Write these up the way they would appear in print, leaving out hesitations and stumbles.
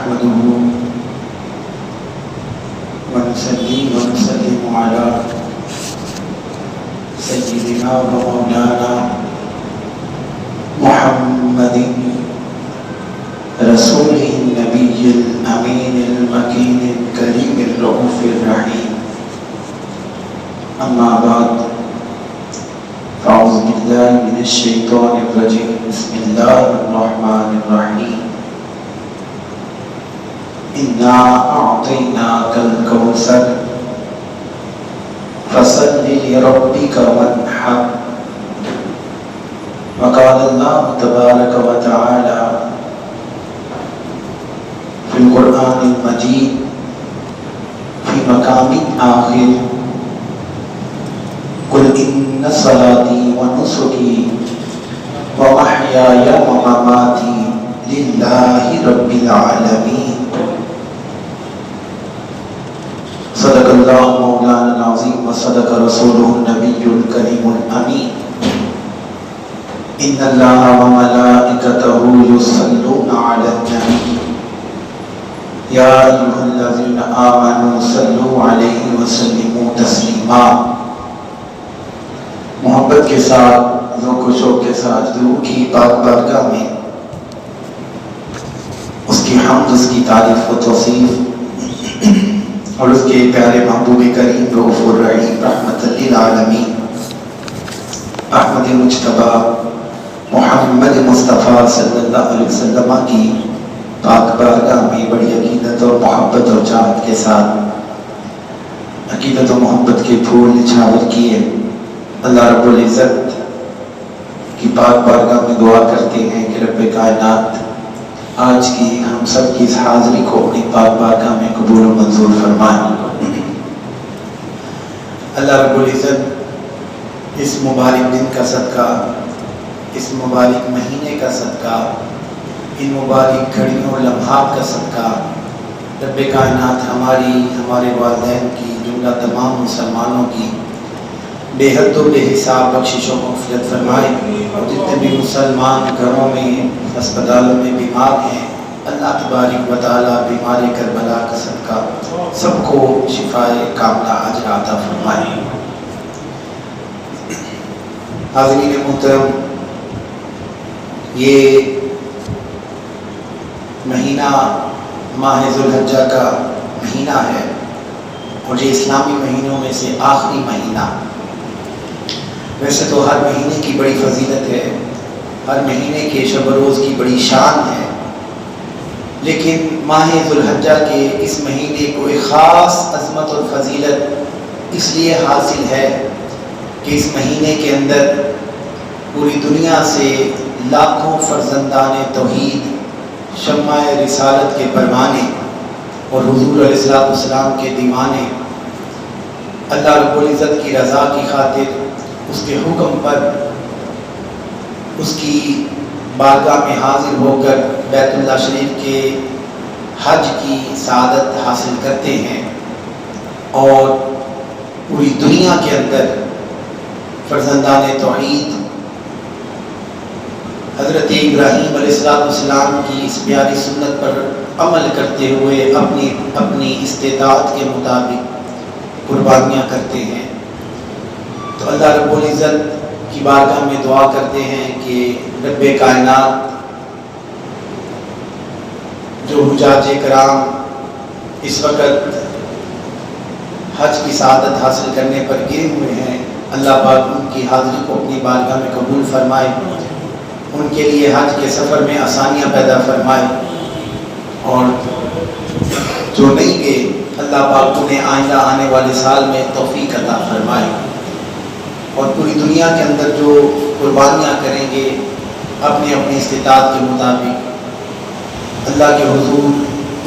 نحمده ونصلي ونسلم على سيدنا ومولانا محمد رسوله النبي الأمين المكين الكريم الرؤوف الرحيم. أما بعد، أعوذ بالله من الشيطان الرجيم. بسم الله الرحمن الرحيم. إنا أعطيناك الكوثر فصل لربك وانحر. وقال الله تبارك وتعالى في القرآن المجيد في مقام آخر: قل إن صلاتي ونسكي ومحياي ومماتي لله رب العالمين. صدق الله مولانا العظيم وصدق رسوله النبي الكريم الأمين. إن الله وملائكته يصلون على النبي يا أيها الذين آمنوا صلوا عليه وسلموا تسليما. محبت کے ساتھ، ذوق و شوق کے ساتھ درود کی پاک بارگاہ میں اس کی حمد، اس کی تعریف و توصیف اور اس کے پیارے محبوب کریم رؤوف الرحیم رحمت للعالمین احمد مجتبی محمد مصطفیٰ صلی اللہ علیہ وسلم کی پاک بارگاہ میں بڑی عقیدت اور محبت اور چاہت کے ساتھ عقیدت و محبت کے پھول نچھاور کیے اللہ رب العزت کی پاک بارگاہ میں دعا کرتے ہیں کہ رب کائنات آج کی ہم سب کی اس حاضری کو اپنی پاک بارگاہ میں قبول و منظور فرمائیں۔ اللہ رب العزت اس مبارک دن کا صدقہ، اس مبارک مہینے کا صدقہ، ان مبارک گھڑیوں اور لمحات کا صدقہ رب کائنات ہمارے والدین کی، جملہ تمام مسلمانوں کی بے حد و بے حساب بخشش و مغفرت فرمائے، اور جتنے بھی مسلمان گھروں میں، ہسپتالوں میں بیمار ہیں اللہ تبارک و تعالیٰ بیمار کربلا کا صدقہ سب کو شفائے کاملہ اجر عطا فرمائے۔ حاضرین محترم، یہ مہینہ ماہ ذوالحجہ کا مہینہ ہے اور یہ اسلامی مہینوں میں سے آخری مہینہ۔ ویسے تو ہر مہینے کی بڑی فضیلت ہے، ہر مہینے کے شب و روز کی بڑی شان ہے، لیکن ماہ ذوالحجہ کے اس مہینے کو ایک خاص عظمت اور فضیلت اس لیے حاصل ہے کہ اس مہینے کے اندر پوری دنیا سے لاکھوں فرزندان توحید، شمع رسالت کے پروانے اور حضور علیہ السلام کے دیوانے اللہ رب العزت کی رضا کی خاطر اس کے حکم پر اس کی بارگاہ میں حاضر ہو کر بیت اللہ شریف کے حج کی سعادت حاصل کرتے ہیں، اور پوری دنیا کے اندر فرزندان توحید حضرت ابراہیم علیہ السلام کی اس پیاری سنت پر عمل کرتے ہوئے اپنی استطاعت کے مطابق قربانیاں کرتے ہیں۔ تو اللہ رب العزت کی بارگاہ میں دعا کرتے ہیں کہ رب کائنات جو حجاج کرام اس وقت حج کی سعادت حاصل کرنے پر گرے ہوئے ہیں، اللہ پاک ان کی حاضری کو اپنی بارگاہ میں قبول فرمائے، ان کے لیے حج کے سفر میں آسانیاں پیدا فرمائے، اور جو نہیں گئے اللہ پاک انہیں آئندہ آنے والے سال میں توفیق عطا فرمائے، اور پوری دنیا کے اندر جو قربانیاں کریں گے اپنی استطاعت کے مطابق اللہ کے حضور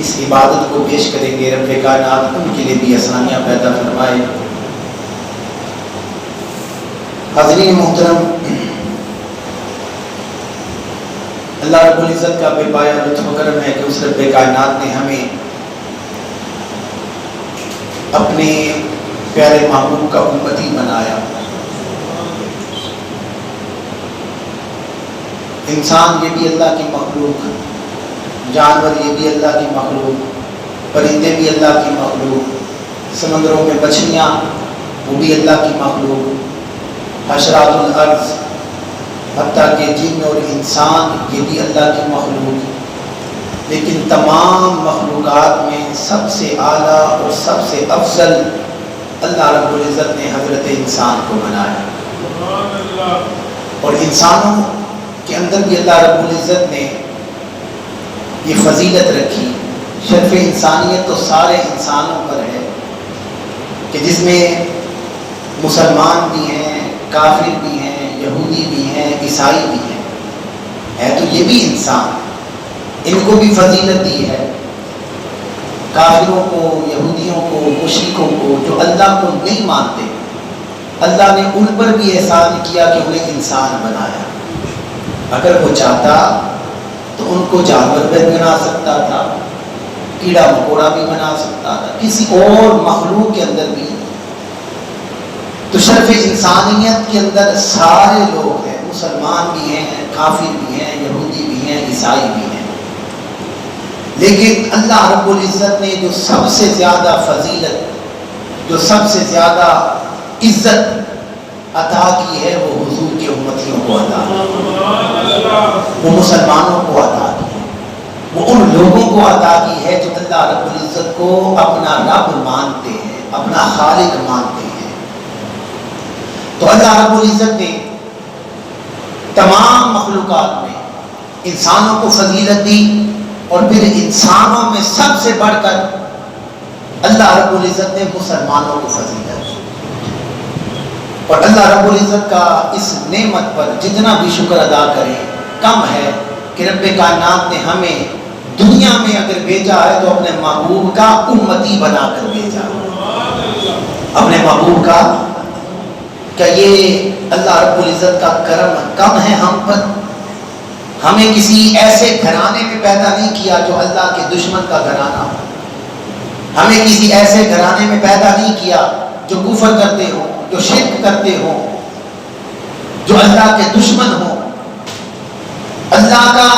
اس عبادت کو پیش کریں گے، رب کائنات ان کے لیے بھی آسانیاں پیدا فرمائے۔ حاضرین محترم، اللہ رب العزت کا بے پایا لطف و کرم ہے کہ اس رب کائنات نے ہمیں اپنے پیارے محبوب کا امتی بنایا۔ انسان یہ بھی اللہ کی مخلوق جانور یہ بھی اللہ کی مخلوق، پرندے بھی اللہ کی مخلوق، سمندروں میں مچھلیاں وہ بھی اللہ کی مخلوق، حشرات الارض حتیٰ کہ جن اور انسان یہ بھی اللہ کی مخلوق. لیکن تمام مخلوقات میں سب سے اعلیٰ اور سب سے افضل اللہ رب العزت نے حضرت انسان کو بنایا. اور انسانوں کے اندر بھی اللہ رب العزت نے یہ فضیلت رکھی. شرف انسانیت تو سارے انسانوں پر ہے کہ جس میں مسلمان بھی ہیں، کافر بھی ہیں، یہودی بھی ہیں، عیسائی بھی ہیں. ہے تو یہ بھی انسان، ان کو بھی فضیلت دی ہے. کافروں کو، یہودیوں کو، مشرکوں کو جو اللہ کو نہیں مانتے، اللہ نے ان پر بھی احسان کیا کہ انہیں انسان بنایا. اگر وہ چاہتا تو ان کو جانور بھی بنا سکتا تھا، کیڑا مکوڑا بھی بنا سکتا تھا، کسی اور مخلوق کے اندر بھی. تو شرف انسانیت کے اندر سارے لوگ ہیں، مسلمان بھی ہیں، کافر بھی ہیں، یہودی بھی ہیں، عیسائی بھی ہیں. لیکن اللہ رب العزت نے جو سب سے زیادہ فضیلت، جو سب سے زیادہ عزت عطا کی ہے وہ حضور کے امتیوں کو عطا کی، وہ مسلمانوں کو عطا کی، وہ ان لوگوں کو عطا کی ہے جو اللہ رب العزت کو اپنا رب مانتے ہیں، اپنا خالق مانتے ہیں. تو اللہ رب العزت نے تمام مخلوقات میں انسانوں کو فضیلت دی، اور پھر انسانوں میں سب سے بڑھ کر اللہ رب العزت نے مسلمانوں کو فضیلت دی. اور اللہ رب العزت کا اس نعمت پر جتنا بھی شکر ادا کریں کم ہے کہ رب کائنات نے ہمیں دنیا میں اگر بھیجا ہے تو اپنے محبوب کا امتی بنا کر بھیجا. اپنے محبوب کا، کیا یہ اللہ رب العزت کا کرم کم ہے ہم پر؟ ہمیں کسی ایسے گھرانے میں پیدا نہیں کیا جو اللہ کے دشمن کا گھرانہ ہو. ہمیں کسی ایسے گھرانے میں پیدا نہیں کیا جو کفر کرتے ہوں، جو شرک کرتے ہوں، جو اللہ کے دشمن ہوں. اللہ کا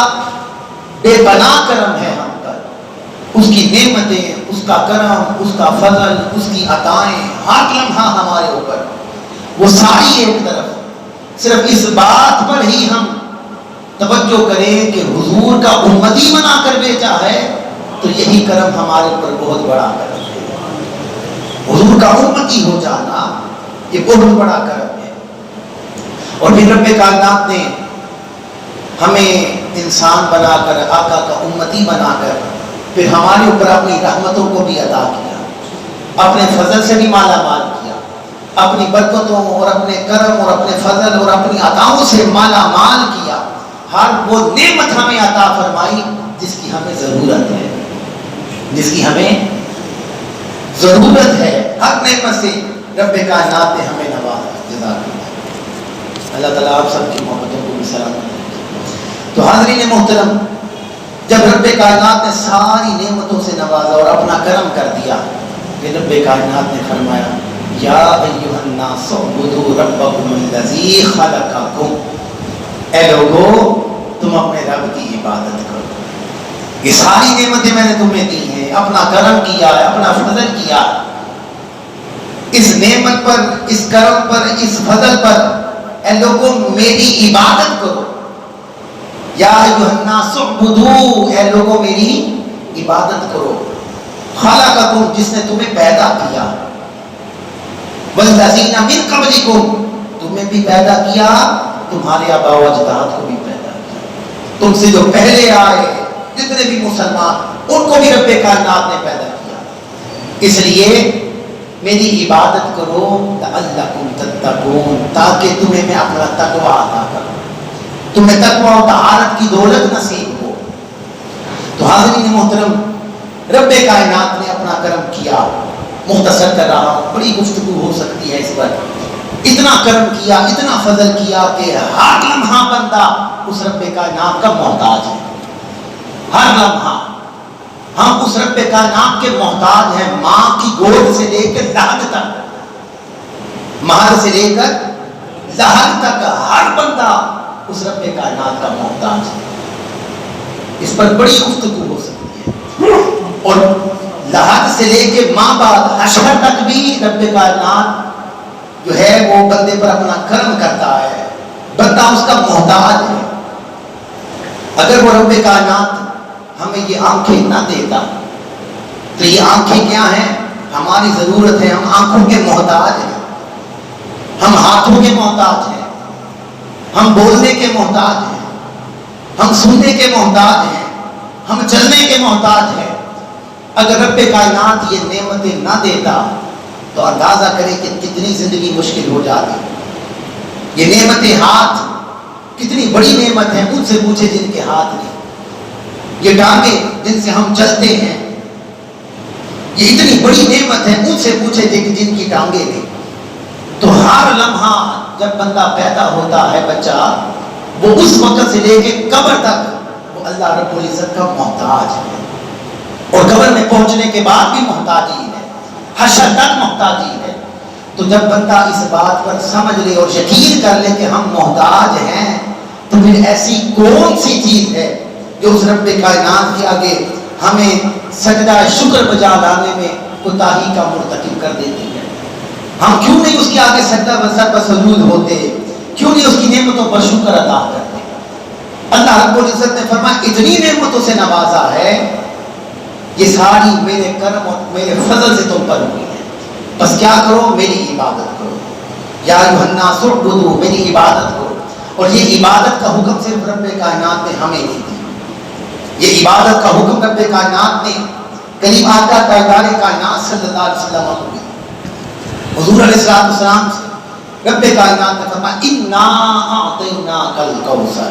بے پناہ کرم ہے ہم پر، اس کی نعمتیں، اس کا کرم، اس کا فضل، اس کی عطائیں ہر لمحہ ہمارے اوپر. وہ ساری ایک طرف صرف اس بات پر ہی ہم توجہ کریں کہ حضور کا امتی بنا کر بھیجا ہے تو یہی کرم ہمارے اوپر بہت بڑا کرم ہے. حضور کا امتی ہو جانا یہ بہت بڑا کرم ہے. اور پھر رب کائنات نے ہمیں انسان بنا کر، آقا کا امتی بنا کر، پھر ہمارے اوپر اپنی رحمتوں کو بھی عطا کیا، اپنے فضل سے بھی مالا مال کیا، اپنی برکتوں اور اپنے کرم اور اپنے فضل اور اپنی عطاؤں سے مالا مال کیا. ہر وہ نعمت ہمیں عطا فرمائی جس کی ہمیں ضرورت ہے، جس کی ہمیں ضرورت ہے. ہر نعمت سے رب کائنات نے ہمیں نوازا. جزاک اللہ. اللہ تعالیٰ آپ سب کی محبتوں کو بھی سلامت رکھے. تو حاضرین محترم، جب رب کائنات نے ساری نعمتوں سے نوازا اور اپنا کرم کر دیا، کہ رب کائنات نے فرمایا یا ایھا الناس اعبدوا ربکم الذی خلقکم، اے لوگو تم اپنے رب کی عبادت کرو. یہ ساری نعمتیں میں نے تمہیں دی ہیں، اپنا کرم کیا ہے، اپنا فضل کیا. اس نعمت پر، اس کرم پر، اس فضل پر اے لوگوں میری عبادت کرو. یا ایھا الناس اعبدوا، اے لوگوں میری عبادت کرو. خلقکم، جس نے تمہیں پیدا کیا، والذین من قبلکم، تمہیں بھی پیدا کیا، تمہارے آباء و اجداد کو بھی پیدا کیا. تم سے جو پہلے آئے جتنے بھی مسلمان، ان کو بھی رب کائنات نے پیدا کیا. اس لیے میری عبادت کرو لعلکم تتقون، تاکہ تمہیں میں اپنا تقوی عطا کروں، تمہیں تقوی و طہارت کی دولت نصیب ہو. تو حاضرین محترم، رب کائنات نے اپنا کرم کیا. مختصر کر رہا ہوں، بڑی گفتگو ہو سکتی ہے اس پر. اتنا کرم کیا، اتنا فضل کیا کہ ہر لمحہ بندہ اس رب کائنات کا محتاج ہے. ہر لمحہ ہم اس رب کائنات کے محتاج ہیں. ماں کی گود سے لے کر لحد تک، مہد سے لے کر لحد تک ہر بندہ اس رب کائنات کا محتاج ہے. اس پر بڑی گفتگو ہو سکتی ہے. اور لحد سے لے کے ماں باپ حشر تک بھی رب کائنات جو ہے وہ بندے پر اپنا کرم کرتا ہے. بندہ اس کا محتاج ہے. اگر وہ رب کائنات ہمیں یہ آنکھیں نہ دیتا تو یہ آنکھیں کیا ہیں؟ ہماری ضرورت ہے. ہم آنکھوں کے محتاج ہیں, ہم ہاتھوں کے محتاج ہیں, ہم بولنے کے محتاج ہیں, ہم سننے کے محتاج ہیں, ہم چلنے کے محتاج ہیں. اگر رب کائنات یہ نعمتیں نہ دیتا تو اندازہ کریں کہ کتنی زندگی مشکل ہو جاتی. یہ نعمتیں ہاتھ کتنی بڑی نعمت ہے, ان سے پوچھے جن کے ہاتھ نہیں. یہ ٹانگیں جن سے ہم چلتے ہیں یہ اتنی بڑی نعمت ہے, ان سے پوچھے جن کی ٹانگیں نہیں. تو ہر لمحہ جب بندہ پیدا ہوتا ہے بچہ, وہ اس وقت سے لے کے قبر تک وہ اللہ رب العزت کا محتاج ہے. اور قبر میں پہنچنے کے بعد بھی محتاجی ہے, حشر تک محتاجی ہے. تو جب بندہ اس بات پر سمجھ لے اور یقین کر لے کہ ہم محتاج ہیں, تو پھر ایسی کون سی چیز ہے جو اس رب کائنات کے آگے ہمیں سجدہ شکر بجا لانے میں کوتاہی کا مرتکب کر دیتی ہے. ہم کیوں نہیں اس کے آگے سجدہ سر پر سجود ہوتے, کیوں نہیں اس کی نعمتوں پر شکر ادا کرتے. اللہ رب العزت نے فرمایا اتنی نعمتوں سے نوازا ہے, یہ ساری میرے کرم اور میرے فضل سے تم پر ہوئی ہے. بس کیا کرو, میری عبادت کرو. یا ایھا الناس اعبدوا, میری عبادت کرو. اور یہ عبادت کا حکم صرف رب کائنات نے ہمیں نہیں دیا. یہ عبادت کا حکم رب کائنات نے کریم آقا تاجدار کائنات صلی اللہ علیہ وسلم کو دیا. حضور علیہ السلام سے رب کائنات نے فرمایا انا اعطیناک الکوثر,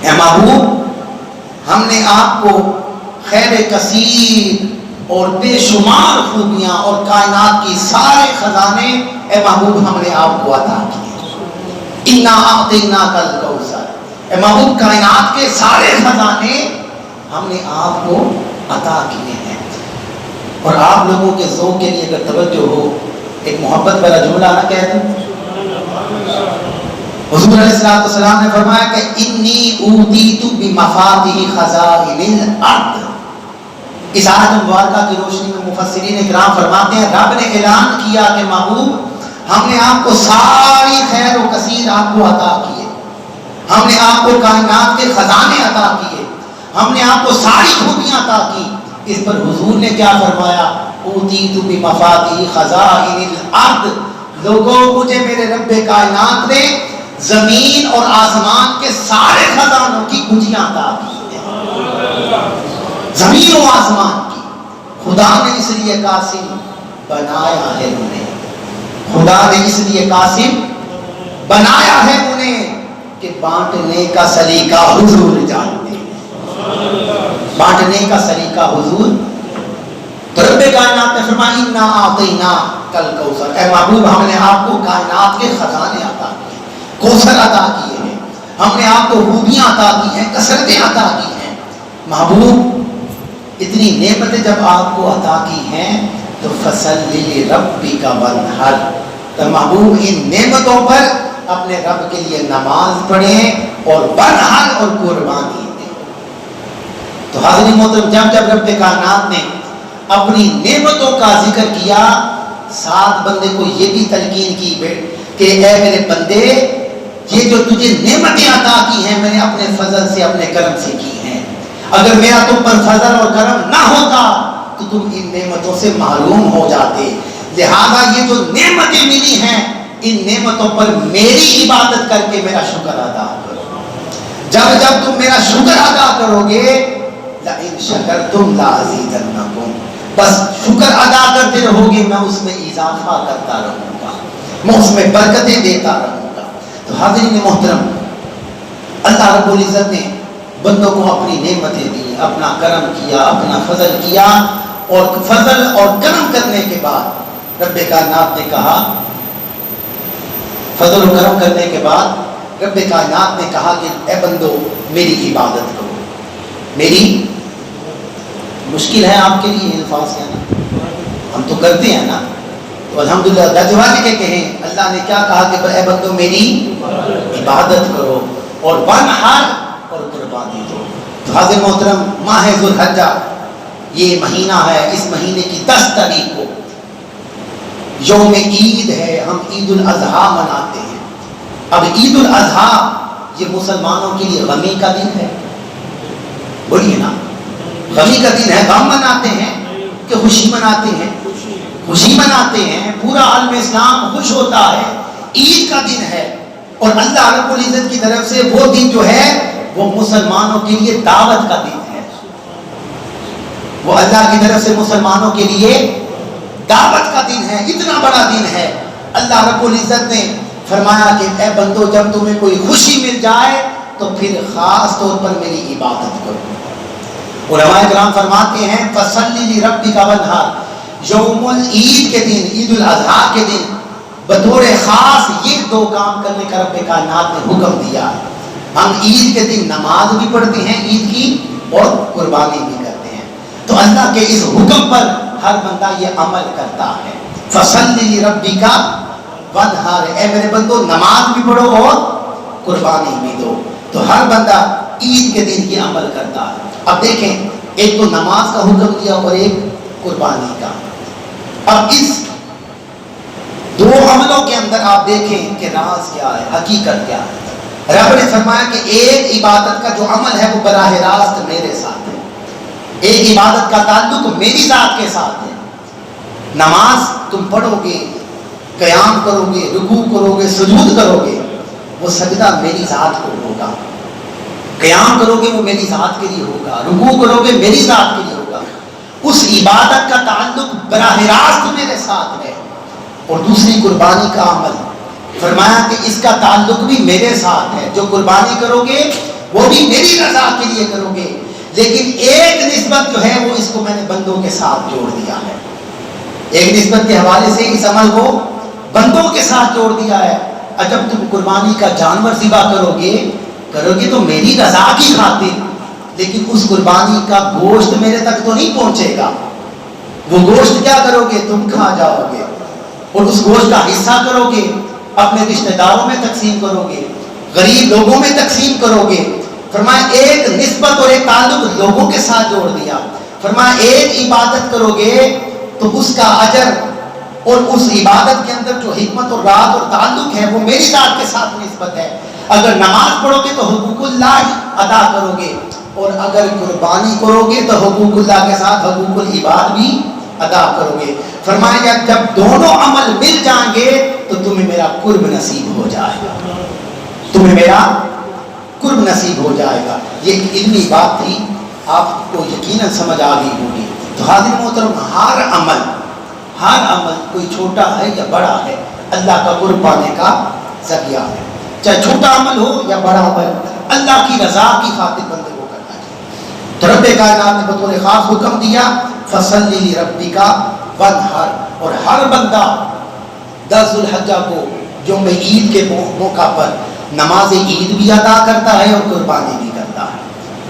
اے محبوب ہم نے آپ کو خیر کثیر اور بے شمار خوبیاں اور کائنات کی سارے خزانے اے محبوب ہم نے آپ کو عطا کیے. انا اعطیناک الکوثر, اے محبوب کائنات کے سارے خزانے ہم نے آپ کو عطا کیے ہیں. اور آپ لوگوں کے ذوق کے لیے اگر توجہ ہو, ایک محبت والا جملہ نہ کہہ دوں. حضور علیہ السلام نے فرمایا کہ انی اوتیت بمفاتیح خزائن الارض. اس آیت مبارکہ کی روشنی میں مفسرین کرام فرماتے ہیں رب نے اعلان کیا کہ محبوب ہم نے آپ کو ساری خیر و کثیر آپ کو عطا کیے, ہم نے آپ کو کائنات کے خزانے عطا کیے, ہم نے آپ کو ساری خوبیاں عطا کی. اس پر حضور نے کیا فرمایا, اوتیت بمفاتیح خزائن الارض, لوگوں مجھے میرے رب کائنات نے زمین اور آسمان کے سارے خزانوں کی کنجیاں عطا کی ہیں. زمین و آسمان کی. خدا نے اس لیے قاسم بنایا ہے انہیں, خدا نے اس لیے قاسم بنایا ہے انہیں کہ بانٹنے کا سلیقہ حضور جانتے ہیں. بانٹنے کا سلیقہ حضور. تو رب کائنات نے فرمایا انا اعطیناک الکوثر, اے محبوب ہم نے آپ کو کائنات کے خزانے عطا کیے, کوثر عطا کیے ہیں, ہم نے آپ کو خوبیاں عطا کی ہیں, کثرتیں عطا کی ہیں. محبوب اتنی نعمتیں جب آپ کو عطا کی ہیں تو فصلی لربک وانحر, تو محبوب ان نعمتوں پر اپنے رب کے لیے نماز پڑھیں اور وانحر اور قربانی دیں. تو حاضرین محترم, جب رب کائنات نے اپنی نعمتوں کا ذکر کیا, ساتھ بندے کو یہ بھی تلقین کی کہ اے میرے بندے یہ جو تجھے نعمتیں عطا کی ہیں میں نے اپنے فضل سے اپنے کرم سے کی ہیں. اگر میرا تم پر فضل اور کرم نہ ہوتا تو تم ان نعمتوں سے معلوم ہو جاتے. لہذا یہ جو نعمتیں ملی ہیں ان نعمتوں پر میری عبادت کر کے میرا شکر ادا کرو. جب تم میرا شکر ادا کرو گے لئن شکرتم لازیدنکم, بس شکر ادا کرتے رہو گے میں اس میں اضافہ کرتا رہوں گا, میں اس میں برکتیں دیتا رہوں گا. تو حاضرین محترم, اللہ رب العزت نے بندوں کو اپنی نعمتیں دی, اپنا کرم کیا, اپنا فضل کیا, اور فضل اور کرم کرنے کے بعد رب کائنات نے کہا, فضل و کرم کرنے کے بعد رب کائنات نے کہا کہ اے بندو میری عبادت کرو. میری مشکل ہے آپ کے لیے الفاظ کہنا, ہم تو کرتے ہیں نا, تو الحمدللہ دجوانے کے کہیں اللہ نے کیا کہا کہ اے بندو میری عبادت کرو اور وانحر اور قربانی دو. تو حاضر محترم، ماہ ذوالحجہ یہ مہینہ ہے، اس مہینے کی 10 تاریخ کو یوم عید ہے، ہم عید الاضحیٰ مناتے ہیں۔ اب عید الاضحیٰ یہ مسلمانوں کے لیے غمی کا دن ہے، بولیے نا، غمی کا دن ہے۔ غم مناتے ہیں کہ خوشی مناتے ہیں؟ خوشی مناتے ہیں، پورا عالم اسلام خوش ہوتا ہے، عید کا دن ہے۔ اور اللہ رب العزت کی طرف سے وہ دن جو ہے وہ مسلمانوں کے لیے دعوت کا دن ہے، وہ اللہ کی طرف سے مسلمانوں کے لیے دعوت کا دن ہے، اتنا بڑا دن ہے۔ اللہ رب العزت نے فرمایا کہ اے بندو، جب تمہیں کوئی خوشی مل جائے تو پھر خاص طور پر میری عبادت کرو۔ علماء کرام فرماتے ہیں فَصَلِّ لِرَبِّكَ وَانْحَرْ، یوم العید کے دن، عید الاضحیٰ کے دن بطور خاص یہ 2 کام کرنے کا رب کائنات نے حکم دیا ہے۔ ہم عید کے دن نماز بھی پڑھتے ہیں عید کی اور قربانی بھی کرتے ہیں، تو اللہ کے اس حکم پر ہر بندہ یہ عمل کرتا ہے۔ فَصَلِّ لِرَبِّكَ وَانْحَرْ، اے میرے بندو نماز بھی پڑھو اور قربانی بھی دو۔ تو ہر بندہ عید کے دن یہ عمل کرتا ہے۔ اب دیکھیں، ایک تو نماز کا حکم دیا اور ایک قربانی کا۔ اب اس 2 عملوں کے اندر آپ دیکھیں کہ راز کیا ہے، حقیقت کیا ہے۔ رب نے فرمایا کہ ایک عبادت کا جو عمل ہے وہ براہ راست میرے ساتھ ہے، ایک عبادت کا تعلق میری ذات کے ساتھ ہے۔ نماز تم پڑھو گے، قیام کرو گے، رکوع کرو گے، سجود کرو گے، وہ سجدہ میری ذات کو ہوگا۔ قیام کرو گے وہ میری ذات کے لیے ہوگا، رکوع کرو گے میری ذات کے لیے ہوگا۔ اس عبادت کا تعلق براہ راست میرے ساتھ ہے۔ اور دوسری قربانی کا عمل، فرمایا کہ اس کا تعلق بھی میرے ساتھ ہے، جو قربانی کرو گے وہ بھی میری رضا کے لیے کرو گے، لیکن ایک نسبت جو ہے وہ اس کو میں نے بندوں کے ساتھ جوڑ دیا ہے، ایک نسبت کے حوالے سے اس عمل کو بندوں کے ساتھ جوڑ دیا ہے۔ جب تم قربانی کا جانور ذبح کرو گے تو میری رضا کی خاطر، لیکن اس قربانی کا گوشت میرے تک تو نہیں پہنچے گا، وہ گوشت کیا کرو گے، تم کھا جاؤ گے، اور اس گوشت کا حصہ کرو گے، اپنے رشتہ داروں میں تقسیم کرو گے، غریب لوگوں میں تقسیم کرو گے۔ فرمایا ایک نسبت اور ایک تعلق لوگوں کے ساتھ جوڑ دیا۔ فرمایا ایک عبادت کرو گے تو اس کا اجر اور اس عبادت کے اندر جو حکمت اور راز اور تعلق ہے وہ میری ذات کے ساتھ نسبت ہے۔ اگر نماز پڑھو گے تو حقوق اللہ ادا کرو گے، اور اگر قربانی کرو گے تو حقوق اللہ کے ساتھ حقوق العباد بھی ادا کرو گے۔ فرمایا جب دونوں عمل مل جائیں گے تو تمہیں میرا قرب نصیب ہو جائے گا، تمہیں میرا قرب نصیب ہو جائے گا۔ یہ علمی بات تھی، آپ کو یقیناً سمجھ آ گئی ہوگی۔ تو حاضر محترم، ہر عمل کوئی چھوٹا ہے یا بڑا ہے، اللہ کا قرب پانے کا ذریعہ ہے، چاہے چھوٹا عمل ہو یا بڑا عمل، اللہ کی رضا کی خاطر بندے کو کرنا چاہیے۔ تو رب کائنات نے بطور خاص حکم دیا فَصَلِّ لِرَبِّكَ وَانْحَرْ، اور ہر بندہ 10 ذوالحجہ کو یوم عید کے موقع پر نماز عید بھی ادا کرتا ہے اور قربانی بھی کرتا ہے۔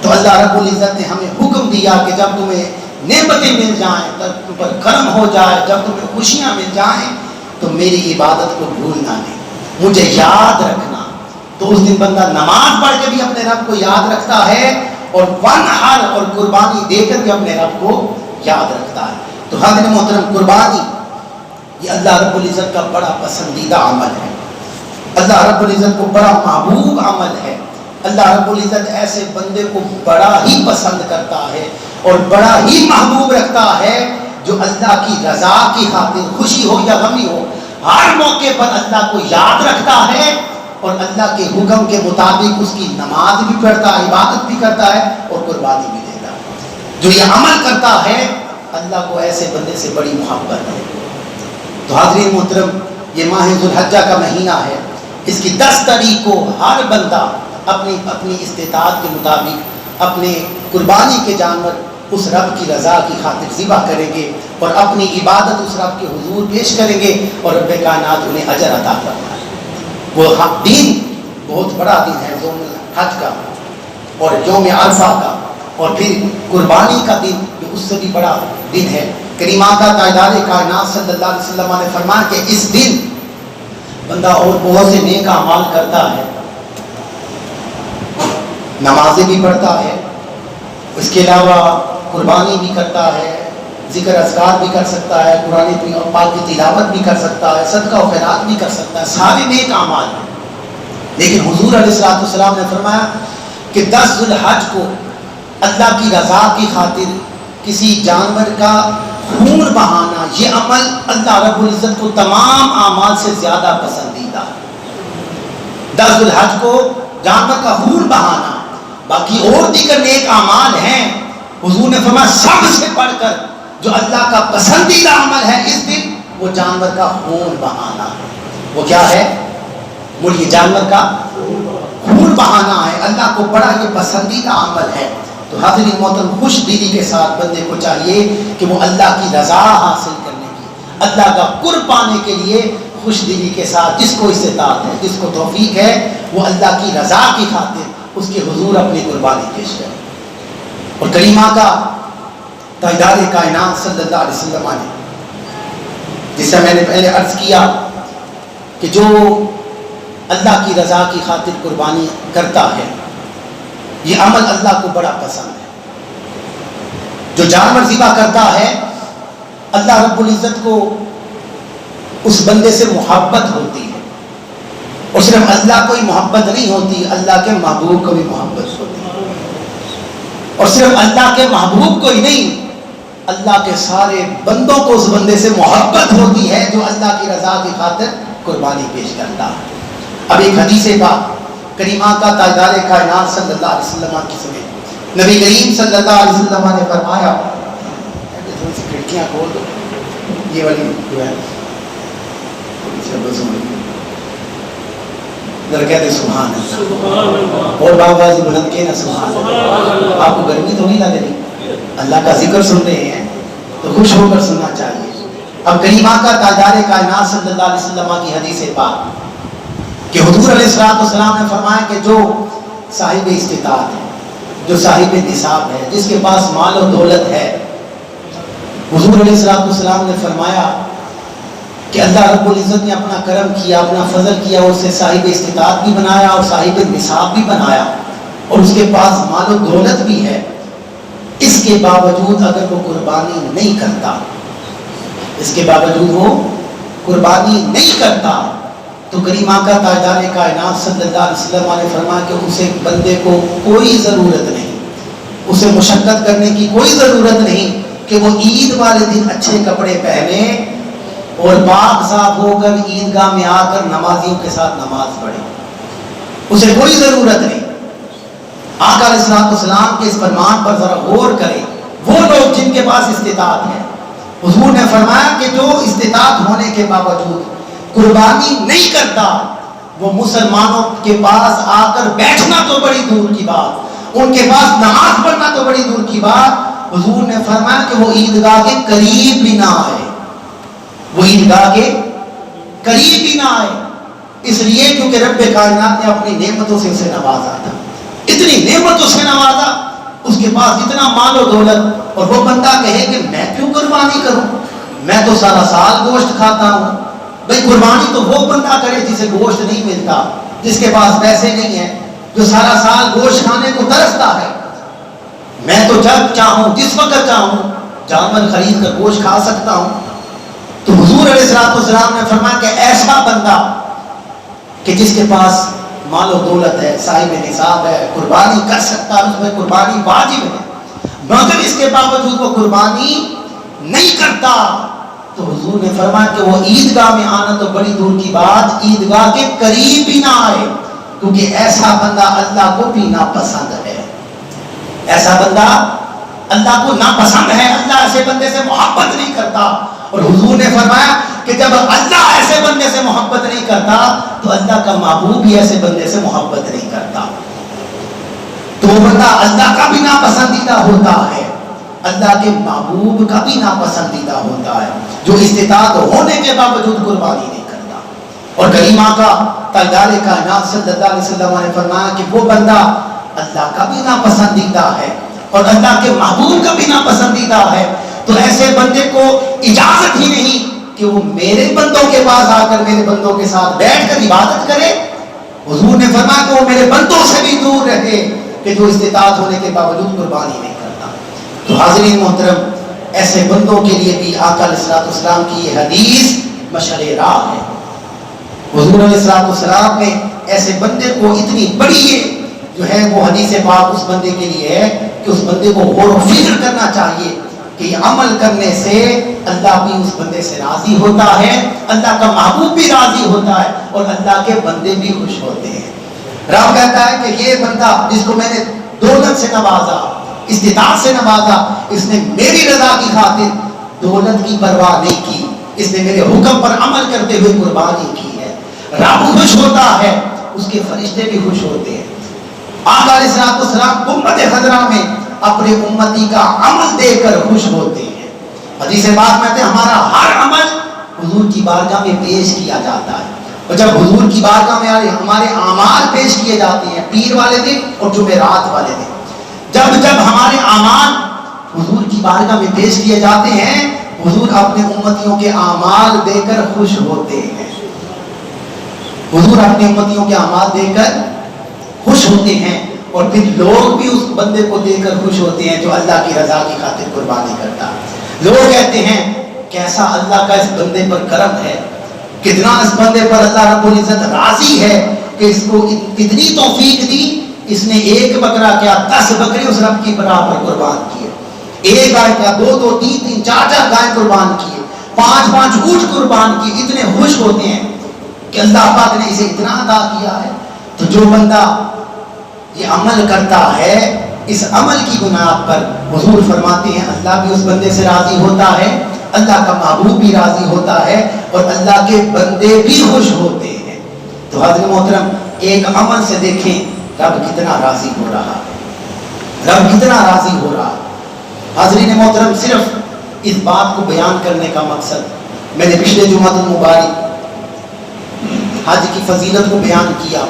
تو اللہ رب العزت نے ہمیں حکم دیا کہ جب تمہیں نعمتیں مل جائیں، جب تم پر کرم ہو جائے، جب تمہیں خوشیاں مل جائیں تو میری عبادت کو بھولنا نہیں، مجھے یاد رکھنا۔ تو اس دن بندہ نماز پڑھ کے بھی اپنے رب کو یاد رکھتا ہے، اور وانحر اور قربانی دے کر بھی اپنے رب کو یاد رکھتا ہے۔ تو حضرت محترم، قربانی یہ اللہ رب العزت کا بڑا پسندیدہ عمل ہے، اللہ رب العزت کو بڑا محبوب عمل ہے۔ اللہ رب العزت ایسے بندے کو بڑا ہی پسند کرتا ہے اور بڑا ہی محبوب رکھتا ہے جو اللہ کی رضا کی خاطر، خوشی ہو یا غمی ہو، ہر موقع پر اللہ کو یاد رکھتا ہے اور اللہ کے حکم کے مطابق اس کی نماز بھی پڑھتا ہے، عبادت بھی کرتا ہے اور قربانی بھی دیتا ہے۔ جو یہ عمل کرتا ہے اللہ کو ایسے بندے سے بڑی محبت ہے۔ تو حاضرین محترم، یہ ماہ ذوالحجہ کا مہینہ ہے، اس کی 10 تاریخ کو ہر بندہ اپنی استطاعت کے مطابق اپنے قربانی کے جانور اس رب کی رضا کی خاطر ذبح کریں گے اور اپنی عبادت اس رب کے حضور پیش کریں گے، اور رب کائنات انہیں اجر عطا کرتا ہے۔ وہ دن بہت بڑا دن ہے، یوم الحج کا اور یوم عرفہ کا، اور پھر قربانی کا دن اس سے بھی بڑا دن ہے۔ کریمہ کا تاجدار کائنات صلی اللہ علیہ وسلم نے فرمایا کہ اس دن بندہ اور بہت سے نیک اعمال کرتا ہے، نمازیں بھی پڑھتا ہے، اس کے علاوہ قربانی بھی کرتا ہے، ذکر اذکار بھی کر سکتا ہے، قرآن پاک کی تلاوت بھی کر سکتا ہے، صدقہ و خیرات بھی کر سکتا ہے، سارے نیک اعمال ہیں۔ لیکن حضور علیہ الصلوۃ والسلام نے فرمایا کہ 10 ذی الحج کو اللہ کی رضا کی خاطر کسی جانور کا خون بہانا، یہ عمل اللہ رب العزت کو تمام اعمال سے زیادہ پسندیدہ ہے۔ 10 ذی الحج کو جانور کا خون بہانا، باقی اور دیگر نیک اعمال ہیں، حضور نے فرمایا سب سے بڑھ کر جو اللہ کا پسندیدہ عمل ہے اس دن وہ جانور کا خون بہانا ہے۔ وہ کیا ہے؟ یہ جانور کا خون بہانا ہے، اللہ کو بڑا یہ پسندیدہ عمل ہے۔ تو حاضرین محترم، خوش دلی کے ساتھ بندے کو چاہیے کہ وہ اللہ کی رضا حاصل کرنے کی، اللہ کا قرب پانے کے لیے خوش دلی کے ساتھ، جس کو استطاعت ہے، جس کو توفیق ہے، وہ اللہ کی رضا کی خاطر اس کے حضور اپنی قربانی پیش کرے۔ اور کریمہ کا تاجدار کائنات صلی اللہ علیہ وسلم نے، جس سے میں نے پہلے عرض کیا کہ جو اللہ کی رضا کی خاطر قربانی کرتا ہے یہ عمل اللہ کو بڑا پسند ہے۔ جو جانور ذبح کرتا ہے اللہ رب العزت کو اس بندے سے محبت ہوتی ہے، اور صرف اللہ کو ہی محبت نہیں ہوتی، اللہ کے محبوب کو بھی محبت ہوتی ہے، اور صرف اللہ کے محبوب کو ہی نہیں، اللہ کے سارے بندوں کو اس بندے سے محبت ہوتی ہے جو اللہ کی رضا کی خاطر قربانی پیش کرتا ہے۔ اب ایک حدیث پاک کریمہ کا تاجدار کائنات صلی اللہ علیہ وسلم کی سنیں۔ نبی کریم صلی اللہ علیہ وسلم نے فرمایا، تھوڑی سی کھڑکیاں کھول دو، یہ والی جو ہے ذرا کہتے سبحان اللہ، اور باوازی بلند کے نا سبحان اللہ۔ آپ کو گرمی تو نہیں لگ رہی؟ اللہ کا ذکر سن رہے ہیں تو خوش ہو کر سننا چاہیے۔ اب کریمہ کا تاجدار کائنات صلی اللہ علیہ وسلم کی حدیث پاک کہ حضور علیہ السلام نے فرمایا کہ جو صاحب استطاعت ہے، جو صاحب نصاب ہے، جس کے پاس مال و دولت ہے، حضور علیہ السلام نے فرمایا کہ اللہ رب العزت نے اپنا کرم کیا، اپنا فضل کیا، اسے صاحب استطاعت بھی بنایا اور صاحب نصاب بھی بنایا، اور اس کے پاس مال و دولت بھی ہے، اس کے باوجود اگر وہ قربانی نہیں کرتا، اس کے باوجود وہ قربانی نہیں کرتا، تو کریمہ کا تاجدار کائنات صلی اللہ علیہ وسلم نے فرمایا کہ اسے بندے کو کوئی ضرورت نہیں، اسے مشقت کرنے کی کوئی ضرورت نہیں کہ وہ عید والے دن اچھے کپڑے پہنے اور پاک صاف ہو کر عیدگاہ میں آ کر نمازیوں کے ساتھ نماز پڑھے، اسے کوئی ضرورت نہیں۔ آقا علیہ السلام کے اس فرمان پر ذرا غور کریں، وہ لوگ جن کے پاس استطاعت ہے، حضور نے فرمایا کہ جو استطاعت ہونے کے باوجود قربانی نہیں کرتا، وہ مسلمانوں کے پاس آ کر بیٹھنا تو بڑی دور کی بات، ان کے پاس نماز پڑھنا تو بڑی دور کی بات، حضور نے فرمایا کہ وہ عیدگاہ کے قریب بھی نہ آئے، وہ عیدگاہ کے قریب بھی نہ آئے، اس لیے کیونکہ رب کائنات نے اپنی نعمتوں سے اسے نوازا تھا، اتنی نعمتوں سے نوازا، اس کے پاس اتنا مال و دولت، اور وہ بندہ کہے کہ میں کیوں قربانی کروں، میں تو سارا سال گوشت کھاتا ہوں۔ بھئی قربانی تو وہ بندہ کرے جسے گوشت نہیں ملتا، جس کے پاس پیسے نہیں ہیں، جو سارا سال گوشت کھانے کو ترستا ہے۔ میں تو جب چاہوں، جس وقت چاہوں، جانور خرید کر گوشت کھا سکتا ہوں۔ تو حضور علیہ السلام نے فرمایا کہ ایسا بندہ کہ جس کے پاس مال و دولت ہے، صاحب نصاب ہے، قربانی کر سکتا ہے، اس میں قربانی واجب ہے، مگر اس کے باوجود وہ قربانی نہیں کرتا، تو حضور نے فرمایا کہ وہ عیدگاہ میں آنا تو بڑی دور کی بات، عیدگاہ کے قریب بھی نہ آئے، کیونکہ ایسا بندہ اللہ کو بھی ناپسند ہے، ایسا بندہ اللہ کو ناپسند ہے، اللہ ایسے بندے سے محبت نہیں کرتا۔ اور حضور نے فرمایا کہ جب اللہ ایسے بندے سے محبت نہیں کرتا تو اللہ کا محبوب بھی ایسے بندے سے محبت نہیں کرتا، تو وہ بندہ اللہ کا بھی ناپسندیدہ ہوتا ہے، اللہ کے محبوب کا بھی ناپسندیدہ ہوتا ہے، جو استطاعت ہونے کے باوجود قربانی نہیں کرتا۔ اور کریمہ کا تاجدار کائنات صلی اللہ علیہ وسلم نے فرمایا کہ وہ بندہ اللہ کا بھی ناپسندیدہ ہے اور اللہ کے محبوب کا بھی ناپسندیدہ ہے، تو ایسے بندے کو اجازت ہی نہیں کہ وہ میرے بندوں کے پاس آ کر میرے بندوں کے ساتھ بیٹھ کر عبادت کرے۔ حضور نے فرمایا کہ وہ میرے بندوں سے بھی دور رہے کہ جو استطاعت ہونے کے باوجود قربانی نہیں کرتا۔ تو حاضرین محترم، ایسے بندوں کے لیے بھی آقا علیہ الصلوۃ والسلام کی یہ حدیث مشعل راہ ہے۔ حضور علیہ الصلوۃ والسلام نے ایسے بندے کو اتنی بڑی جو ہے وہ حدیث پاک اس بندے کے لیے ہے کہ اس بندے کو غور و فکر کرنا چاہیے کہ یہ عمل کرنے سے اللہ بھی اس بندے سے راضی ہوتا ہے، اللہ کا محبوب بھی راضی ہوتا ہے اور اللہ کے بندے بھی خوش ہوتے ہیں۔ رب کہتا ہے کہ یہ بندہ جس کو میں نے دولت سے نوازا، استطاعت سے نوازا، اس نے میری رضا کی خاطر دولت کی پرواہ نہیں کی، اس نے میرے حکم پر عمل کرتے ہوئے قربانی کی ہے، رب خوش ہوتا ہے، اس کے فرشتے بھی خوش ہوتے ہیں۔ آقا علیہ الصلوۃ والسلام امت خضرا میں اپنے امتی کا عمل دیکھ کر خوش ہوتے ہیں۔ حدیث پاک میں ہے ہمارا ہر عمل حضور کی بارگاہ میں پیش کیا جاتا ہے، اور جب حضور کی بارگاہ میں ہمارے اعمال پیش کیے جاتے ہیں پیر والے دن اور جمعرات والے دن، جب ہمارے اعمال حضور کی بارگاہ میں پیش کیے جاتے ہیں، حضور اپنے امتیوں کے اعمال دے کر خوش ہوتے ہیں۔ حضور اپنے امتیوں کے اعمال دے کر خوش ہوتے ہیں، اور پھر لوگ بھی اس بندے کو دے کر خوش ہوتے ہیں جو اللہ کی رضا کی خاطر قربانی کرتا ہے۔ لوگ کہتے ہیں کیسا اللہ کا اس بندے پر کرم ہے، کتنا اس بندے پر اللہ رب العزت راضی ہے کہ اس کو کتنی توفیق دی، اس نے ایک بکرا کیا 10 بکرے اس رب کی بنا پر قربان کیے، ایک گائے کا 2 3 4 گائے قربان کیے، 5 اونٹ قربان کیے، اتنے خوش ہوتے ہیں کہ اللہ پاک نے اسے اتنا عطا کیا ہے۔ تو جو بندہ یہ عمل کرتا ہے، اس عمل کی بنیاد پر حضور فرماتے ہیں اللہ بھی اس بندے سے راضی ہوتا ہے، اللہ کا محبوب بھی راضی ہوتا ہے، اور اللہ کے بندے بھی خوش ہوتے ہیں۔ تو حضرت محترم، ایک عمل سے دیکھیں رب کتنا راضی ہو رہا ہے، رب کتنا راضی ہو رہا ہے۔ حاضرین محترم، صرف اس بات کو بیان کرنے کا مقصد، میں نے پچھلے جمعہ المبارک حج کی فضیلت کو بیان کیا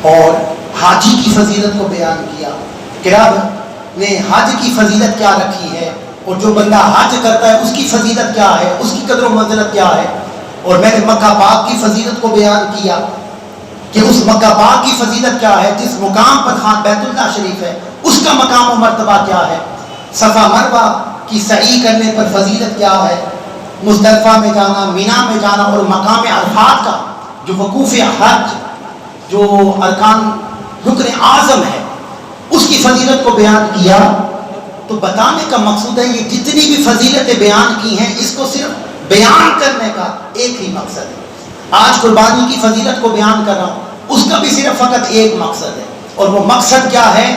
اور حاجی کی فضیلت کو بیان کیا کہ رب نے حج کی فضیلت کیا رکھی ہے، اور جو بندہ حج کرتا ہے اس کی فضیلت کیا ہے، اس کی قدر و منزلت کیا ہے۔ اور میں نے مکہ پاک کی فضیلت کو بیان کیا کہ اس مکہ پاک کی فضیلت کیا ہے، جس مقام پر خان بیت اللہ شریف ہے اس کا مقام و مرتبہ کیا ہے، صفا مروہ کی سعی کرنے پر فضیلت کیا ہے، مزدلفہ میں جانا، مینا میں جانا، اور مقام عرفات کا جو وقوف حج جو ارکان رکن اعظم ہے اس کی فضیلت کو بیان کیا۔ تو بتانے کا مقصود ہے یہ جتنی بھی فضیلتیں بیان کی ہیں اس کو صرف بیان کرنے کا ایک ہی مقصد ہے۔ آج قربانی کی فضیلت کو بیان کر رہا ہوں، اس کا بھی صرف فقط ایک مقصد ہے، اور وہ مقصد کیا ہے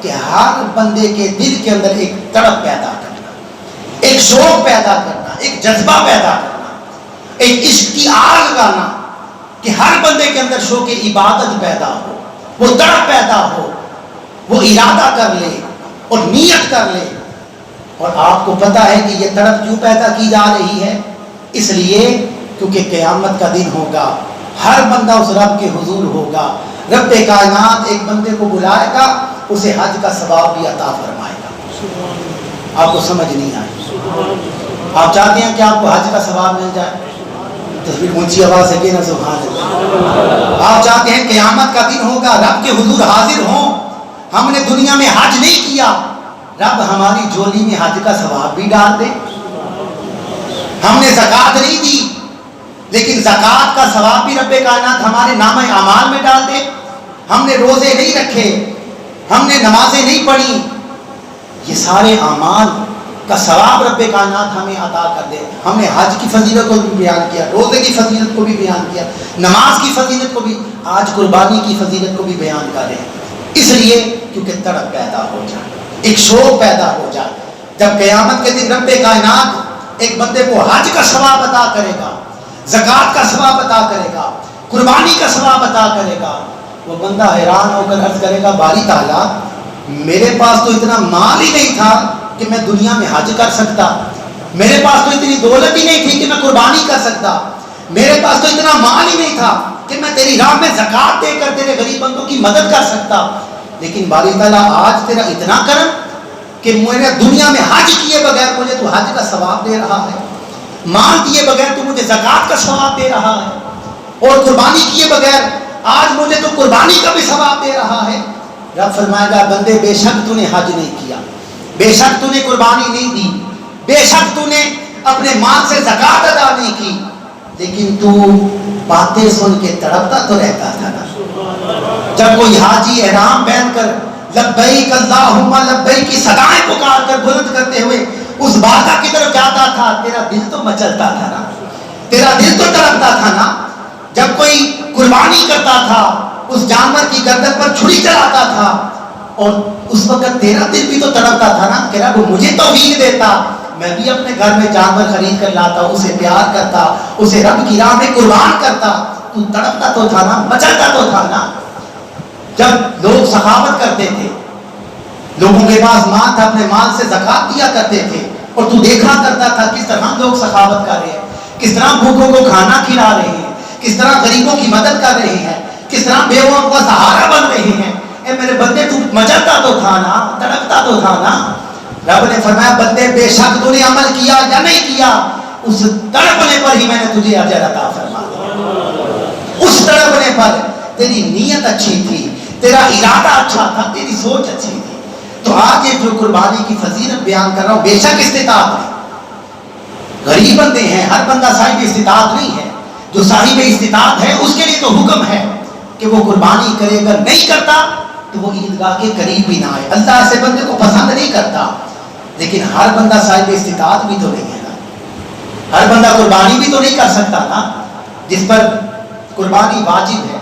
کہ ہر بندے کے دل کے اندر ایک تڑپ پیدا کرنا، ایک شوق پیدا کرنا، ایک جذبہ پیدا کرنا، ایک عشق کی آگ لگانا کہ ہر بندے کے اندر شوق عبادت پیدا ہو، وہ تڑپ پیدا ہو، وہ ارادہ کر لے اور نیت کر لے۔ اور آپ کو پتا ہے کہ یہ تڑپ کیوں پیدا کی جا رہی ہے؟ اس لیے کیونکہ قیامت کا دن ہوگا، ہر بندہ اس رب کے حضور ہوگا، رب کائنات ایک بندے کو بلائے گا، اسے حج کا ثواب بھی عطا فرمائے گا۔ آپ کو سمجھ نہیں آئی؟ آپ چاہتے ہیں کہ آپ کو حج کا ثواب مل جائے؟ تصویر اونچی آواز ہے کہ نا سبحان اللہ۔ آپ چاہتے ہیں قیامت کا دن ہوگا، رب کے حضور حاضر ہوں، ہم نے دنیا میں حج نہیں کیا، رب ہماری جھولی میں حج کا ثواب بھی ڈال دے۔ ہم نے زکوٰۃ نہیں دی لیکن زکوٰۃ کا ثواب بھی رب کائنات ہمارے نامہ اعمال میں ڈال دے۔ ہم نے روزے نہیں رکھے، ہم نے نمازیں نہیں پڑھی، یہ سارے اعمال کا ثواب رب کائنات ہمیں عطا کر دے۔ ہم نے حج کی فضیلت کو بھی بیان کیا، روزے کی فضیلت کو بھی بیان کیا، نماز کی فضیلت کو بھی، آج قربانی کی فضیلت کو بھی بیان کر رہے ہیں، اس لیے کیونکہ تڑپ پیدا ہو جائے، ایک شوق پیدا ہو جائے۔ جب قیامت کے دن رب کائنات ایک بندے کو حج کا ثواب عطا کرے گا، زکوٰۃ کا ثواب عطا کرے گا، قربانی کا ثواب عطا کرے گا، وہ بندہ حیران ہو کر عرض کرے گا باری تعالیٰ میرے پاس تو اتنا مال ہی نہیں تھا کہ میں دنیا میں حج کر سکتا، میرے پاس تو اتنی دولت ہی نہیں تھی کہ میں قربانی کر سکتا، میرے پاس تو اتنا مال ہی نہیں تھا کہ میں تیری راہ میں زکوٰۃ دے کر تیرے غریب بندوں کی مدد کر سکتا، لیکن باری تعالیٰ آج تیرا اتنا کرم کہ میرے دنیا میں حج کیے بغیر مجھے تو حج کا ثواب دے رہا ہے، مال دیے بغیر تو مجھے زکوٰۃ کا ثواب دے رہا ہے، اور قربانی کیے بغیر آج مجھے تو قربانی کا بھی ثواب دے رہا ہے۔ رب فرمائے گا بندے بے شک تو نے حج نہیں کیا، بے شک تو نے قربانی نہیں دی، بے شک تو نے اپنے مال سے زکات ادا نہیں کی، لیکن تو باتیں سن کے تڑپتا تو رہتا تھا نا۔ جب کوئی حاجی احرام پہن کر لبیک اللہم لبیک کی صدائیں پکار کر بلند کرتے ہوئے اس بارگاہ کی طرف جاتا تھا، تیرا دل تو مچلتا تھا نا، تیرا دل تو تڑپتا تھا نا۔ جب کوئی قربانی کرتا تھا، اس جانور کی گردن پر چھری چلاتا تھا، اور اس وقت تیرا دل بھی تو تڑپتا تھا نا کہ رب مجھے توفیق دیتا، میں بھی اپنے گھر میں جانور خرید کر لاتا، اسے پیار کرتا، اسے رب کی راہ میں قربان کرتا۔ تو تڑپتا تو تھا نا، مچلتا تو تھا نا۔ جب لوگ سخاوت کرتے تھے، لوگوں کے پاس مال تھا، اپنے مال سے زکات دیا کرتے تھے، اور تو دیکھا کرتا تھا کس طرح لوگ سخاوت کر رہے ہیں، کس طرح بھوکوں کو کھانا کھلا رہے ہیں، کس طرح غریبوں کی مدد کر رہے ہیں، کس طرح بیووں کا سہارا بن رہے ہیں۔ اے میرے بندے تو مچلتا تو تھا نا، تڑپتا تو تھا نا۔ رب نے فرمایا بندے بے شک تو نے عمل کیا یا نہیں کیا، اس تڑپنے پر ہی میں نے تجھے اجر عطا فرمایا۔ اس تڑپنے پر تیری نیت اچھی تھی، تیرا ارادہ اچھا تھا، تیری سوچ اچھی تھی۔ تو آج یہ جو قربانی کی فضیلت بیان کر رہا ہوں، بے شک استطاعت ہے، غریب بندے ہیں، ہر بندہ صاحب استطاعت نہیں ہے۔ جو صاحب استطاعت ہے اس کے لیے تو حکم ہے کہ وہ قربانی کرے، اگر نہیں کرتا تو وہ عیدگاہ کے قریب بھی نہ آئے۔ اللہ ایسے بندے کو پسند نہیں کرتا، لیکن ہر بندہ صاحب استطاعت بھی تو نہیں ہے نا، ہر بندہ قربانی بھی تو نہیں کر سکتا نا۔ جس پر قربانی واجب ہے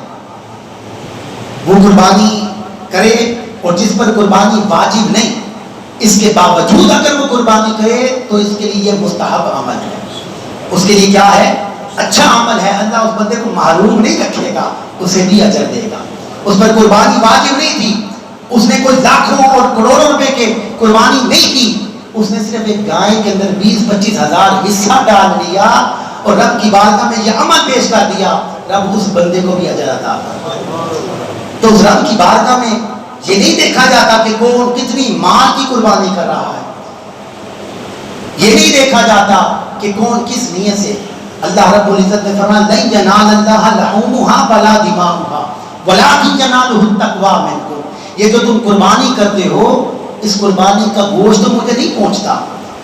وہ قربانی کرے، اور جس پر قربانی واجب نہیں، اس کے باوجود اگر وہ قربانی کرے تو اس کے لیے یہ مستحب عمل ہے، اس کے لیے کیا ہے؟ اچھا عمل ہے۔ اللہ اس بندے کو محروم نہیں رکھے گا، اسے بھی اجر دے گا۔ اس پر قربانی واجب نہیں تھی، اس نے کوئی لاکھوں اور کروڑوں روپے کے قربانی نہیں کی، اس نے صرف ایک گائے کے اندر 20-25 ہزار حصہ ڈال دیا اور رب کی بارگاہ میں یہ عمل پیش کر دیا، رب اس بندے کو بھی اجر عطا فرمائے۔ تو اس رب کی بارگاہ میں یہ نہیں دیکھا جاتا کہ کون کتنی مال کی قربانی کر رہا ہے، یہ نہیں دیکھا جاتا کہ کون کس نیت سے۔ اللہ رب العزت نے فرمایا لن ینال اللہ لحومها ولا دماؤها ولکن ینالہ التقوی منکم۔ یہ جو تم قربانی کرتے ہو، اس قربانی کا گوشت تو مجھے نہیں پہنچتا،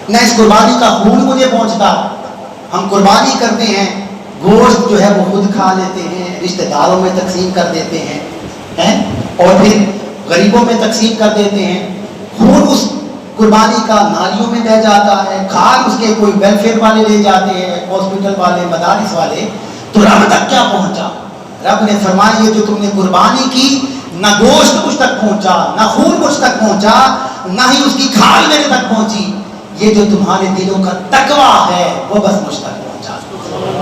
نہ اس قربانی کا خون مجھے پہنچتا۔ ہم قربانی کرتے ہیں، گوشت جو ہے وہ خود کھا لیتے ہیں، رشتہ داروں میں تقسیم کر دیتے ہیں، اور پھر غریبوں میں تقسیم کر دیتے ہیں۔ خون اس قربانی کا نالیوں میں بہ جاتا ہے، کھال اس کے کوئی ویلفیئر والے لے جاتے ہیں، ہاسپٹل والے، مدارس والے، تو رب تک کیا پہنچا؟ رب نے فرمایا یہ جو تم نے قربانی کی، نہ گوشت مجھ تک پہنچا، نہ خون مجھ تک پہنچا، نہ ہی اس کی کھال میرے تک پہنچی، یہ جو تمہارے دلوں کا تقویٰ ہے وہ بس مجھ تک پہنچا۔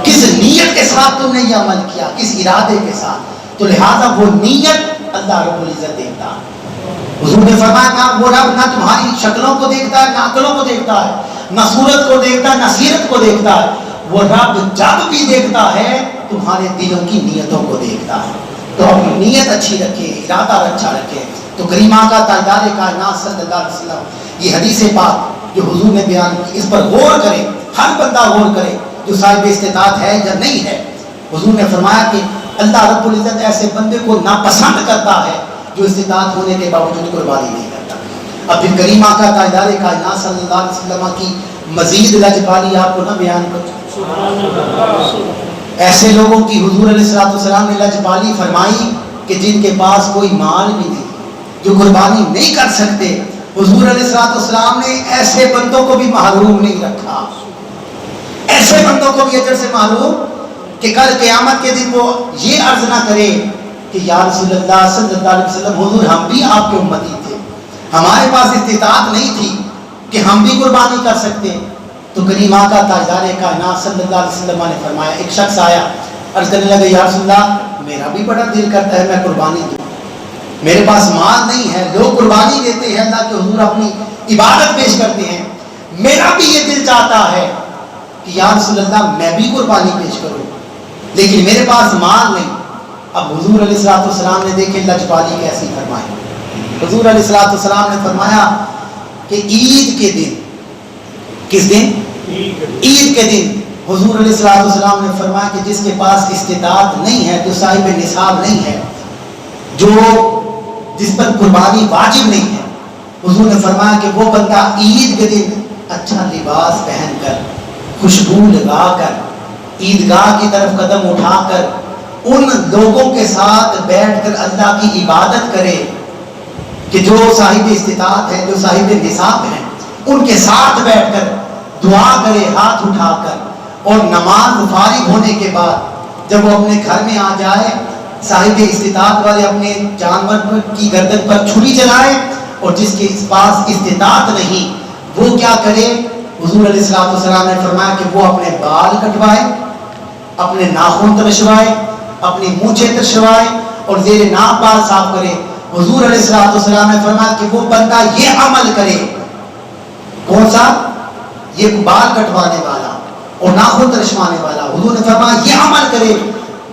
کس نیت کے ساتھ تم نے یہ عمل کیا، کس ارادے کے ساتھ، تو لہذا وہ نیت اللہ رب العزت دیکھتا ہے۔ حضور نے فرمایا نہ وہ رب نہ تمہاری شکلوں کو دیکھتا ہے، نہ عقلوں کو دیکھتا ہے، نہ صورت کو دیکھتا ہے، نہ سیرت کو دیکھتا ہے، وہ رب جب بھی دیکھتا ہے تمہارے دلوں کی نیتوں کو دیکھتا ہے۔ تو اپنی نیت اچھی رکھے، ارادہ اچھا رکھے۔ تو کریم آقا تاجدار کائنات صلی اللہ علیہ وسلم یہ حدیث پاک جو حضور نے بیان کی، اس پر غور کرے، ہر بندہ غور کرے جو صاحب استطاعت ہے یا نہیں ہے۔ حضور نے فرمایا کہ اللہ رب العزت ایسے بندے کو ناپسند کرتا ہے جو استطاعت ہونے کے باوجود قربانی نہیں کرتا۔ اب پھر کریم آقا تاجدار کائنات صلی اللہ علیہ وسلم کی مزید لجپالی آپ کو نہ بیان کروں۔ ایسے لوگوں کی حضور علیہ السلام نے لجپالی فرمائی کہ جن کے پاس کوئی مال بھی نہیں، جو قربانی نہیں کر سکتے، حضور علیہ السلام نے ایسے بندوں کو بھی محروم نہیں رکھا، ایسے بندوں کو بھی اجر سے محروم کہ کل قیامت کے دن وہ یہ عرض نہ کرے کہ یا رسول اللہ صلی اللہ علیہ وسلم، حضور ہم بھی آپ کے امتی تھے، ہمارے پاس استطاعت نہیں تھی کہ ہم بھی قربانی کر سکتے۔ تو کریم آقا تاجدار کائنات صلی اللہ علیہ وسلم نے فرمایا، ایک شخص آیا عرض کرنے لگا یا رسول اللہ میرا بھی بڑا دل کرتا ہے میں قربانی دوں، میرے پاس مال نہیں ہے، لوگ قربانی دیتے ہیں، اللہ کے حضور اپنی عبادت پیش کرتے ہیں، میرا بھی یہ دل چاہتا ہے کہ یا رسول اللہ میں بھی قربانی پیش کروں، لیکن میرے پاس مال نہیں۔ اب حضور علیہ السلام نے دیکھے لجپالی کیسی فرمائی۔ حضور علیہ السلام نے فرمایا کہ عید کے دن، کس دن؟ عید کے دن حضور علیہ السلام نے فرمایا کہ جس کے پاس استطاعت نہیں ہے، جو صاحب نصاب نہیں ہے، جو جس پر قربانی واجب نہیں ہے، حضور نے فرمایا کہ وہ بندہ عید کے دن اچھا لباس پہن کر، خوشبو لگا کر، عیدگاہ کی طرف قدم اٹھا کر ان لوگوں کے ساتھ بیٹھ کر اللہ کی عبادت کرے کہ جو صاحب استطاعت ہیں، جو صاحب نصاب ہیں، ان کے ساتھ بیٹھ کر دعا کرے ہاتھ اٹھا کر، اور نماز فارغ ہونے کے بعد جب وہ اپنے گھر میں آ جائے، صاحب استطاعت والے اپنے جانور کی گردن پر چھری چلائے، اور جس کے پاس استطاعت نہیں وہ کیا کرے؟ حضور علیہ السلام نے فرمایا کہ وہ اپنے بال کٹوائے، اپنے ناخن ترشوائے، اپنی مونچھیں ترشوائے اور زیر ناف بال صاف کرے۔ حضور علیہ السلام نے فرمایا کہ وہ بندہ یہ عمل کرے، کون سا؟ یہ بال کٹوانے والا اور ناخن ترشوانے والا، حضور نے فرمایا یہ عمل کرے،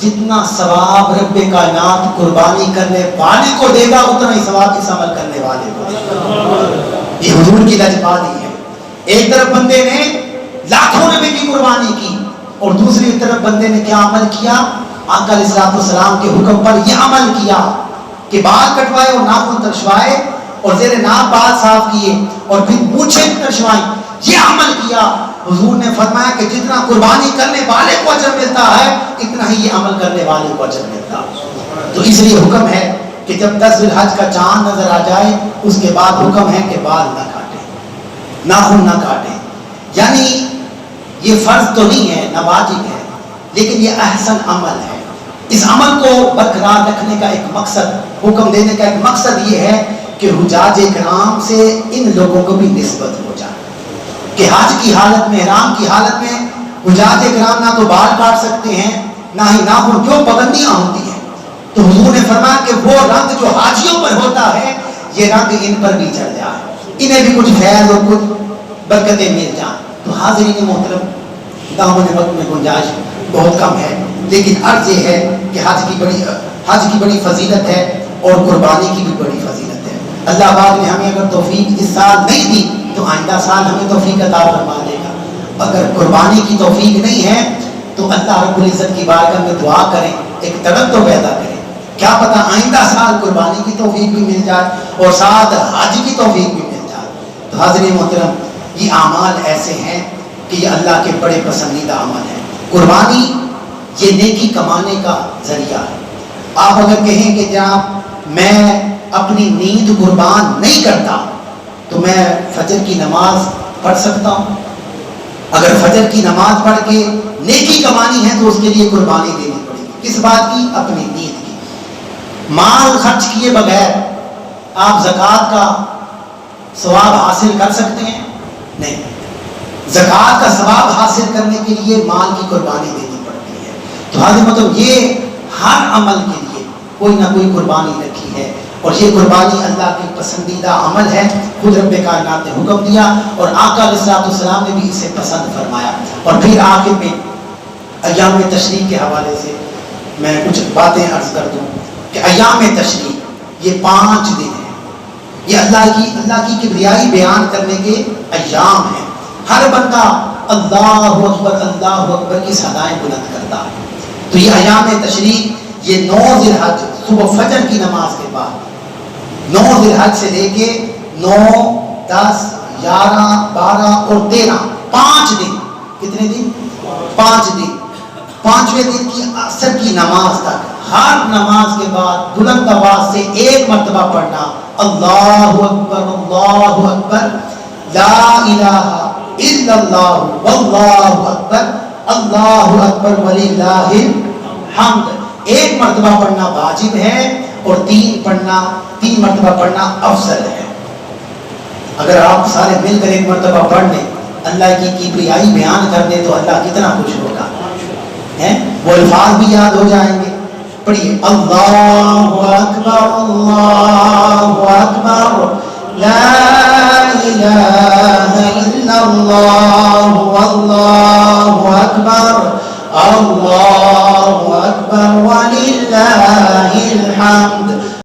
جتنا ثواب رب کائنات قربانی کرنے والے کو دے گا اتنا ہی ثواب اس عمل کرنے والے کو دے گا۔ یہ حضور کی لجپالی ہے۔ ایک طرف بندے نے لاکھوں روپے کی قربانی کی اور دوسری طرف بندے نے کیا عمل کیا؟ آقا علیہ السلام کے حکم پر یہ عمل کیا کہ بال کٹوائے اور ناخن ترشوائے اور زیر ناف بال صاف کیے اور پھر مونچھیں ترشوائیں، یہ عمل کیا۔ حضور نے فرمایا کہ جتنا قربانی کرنے والے کو اجر ملتا ہے اتنا ہی یہ عمل کرنے والے کو اجر ملتا ہے۔ تو اس لیے حکم ہے کہ جب 10 ذی الحج کا چاند نظر آ جائے اس کے بعد حکم ہے کہ بال نہ کاٹیں، ناخن نہ کاٹیں۔ یعنی یہ فرض تو نہیں ہے، نہ واجب ہے، لیکن یہ احسن عمل ہے۔ اس عمل کو برقرار رکھنے کا ایک مقصد، حکم دینے کا ایک مقصد یہ ہے کہ حجاج کرام سے ان لوگوں کو بھی نسبت ہو جائے کہ حج کی حالت میں، احرام کی حالت میں حجاج کرام نہ تو بال کاٹ سکتے ہیں نہ ہی ناخن، کیوں؟ پابندیاں ہوتی ہیں۔ تو حضور نے فرمایا کہ وہ رنگ جو حاجیوں پر ہوتا ہے یہ رنگ ان پر بھی چڑھ جائے، انہیں بھی کچھ فیض اور کچھ برکتیں مل جائیں۔ تو حاضرین محترم، دامن وقت میں گنجائش بہت کم ہے، لیکن عرض یہ ہے کہ حج کی بڑی فضیلت ہے اور قربانی کی بھی بڑی فضیلت ہے۔ اللہ پاک نے ہمیں اگر توفیق اس سال نہیں دی تو آئندہ سال ہمیں توفیق عطا فرما دے گا۔ اگر قربانی کی توفیق نہیں ہے تو اللہ رب العزت کی بارگاہ میں دعا کریں، ایک تڑپ تو پیدا کریں، کیا پتہ آئندہ سال قربانی کی توفیق بھی مل جائے اور ساتھ حج کی توفیق بھی مل جائے۔ تو حاضرین محترم، یہ اعمال ایسے ہیں کہ یہ اللہ کے بڑے پسندیدہ عمل ہیں۔ قربانی یہ نیکی کمانے کا ذریعہ ہے۔ آپ اگر کہیں کہ جناب میں اپنی نیند قربان نہیں کرتا تو میں فجر کی نماز پڑھ سکتا ہوں؟ اگر فجر کی نماز پڑھ کے نیکی کمانی ہے تو اس کے لیے قربانی دینی پڑے گی۔ کس بات کی؟ اپنی نیند کی۔ مال خرچ کیے بغیر آپ زکوٰۃ کا ثواب حاصل کر سکتے ہیں؟ نہیں۔ زکوٰۃ کا ثواب حاصل کرنے کے لیے مال کی قربانی دینی پڑتی ہے۔ تو حاضر مطلب یہ ہر عمل کے لیے کوئی نہ کوئی قربانی رکھی ہے، اور یہ قربانی اللہ کی پسندیدہ عمل ہے۔ خود رب کائنات نے حکم دیا اور آقا علیہ السلام نے بھی اسے پسند فرمایا۔ اور پھر آخر میں ایام تشریق کے حوالے سے میں کچھ باتیں عرض کر دوں کہ ایام تشریق یہ 5 دن ہیں، یہ اللہ کی کبریائی بیان کرنے کے ایام ہیں۔ ہر بندہ اللہ اکبر کی صدائیں بلند کرتا ہے۔ تو یہ ایام تشریق، یہ 9 ذی الحج صبح فجر کی نماز کے بعد 9 ذی الحج سے لے کے 9، 10، 11، 12 اور 13، 5 دن۔ کتنے دن؟ 5 دن۔ 5ویں دن کی عصر کی نماز تک ہر نماز کے بعد بلند آواز سے ایک مرتبہ پڑھنا اللہ اکبر لا الہ الا اللہ واللہ اکبر اللہ اکبر وللہ الحمد۔ ایک مرتبہ پڑھنا واجب ہے اور 3 مرتبہ پڑھنا افضل ہے۔ اگر آپ سارے مل کر ایک مرتبہ پڑھ لیں، اللہ کی کبریائی بیان کر دیں تو اللہ کتنا خوش ہوگا، وہ الفاظ بھی یاد ہو جائیں گے۔ پڑھیے اللہ اکبر لا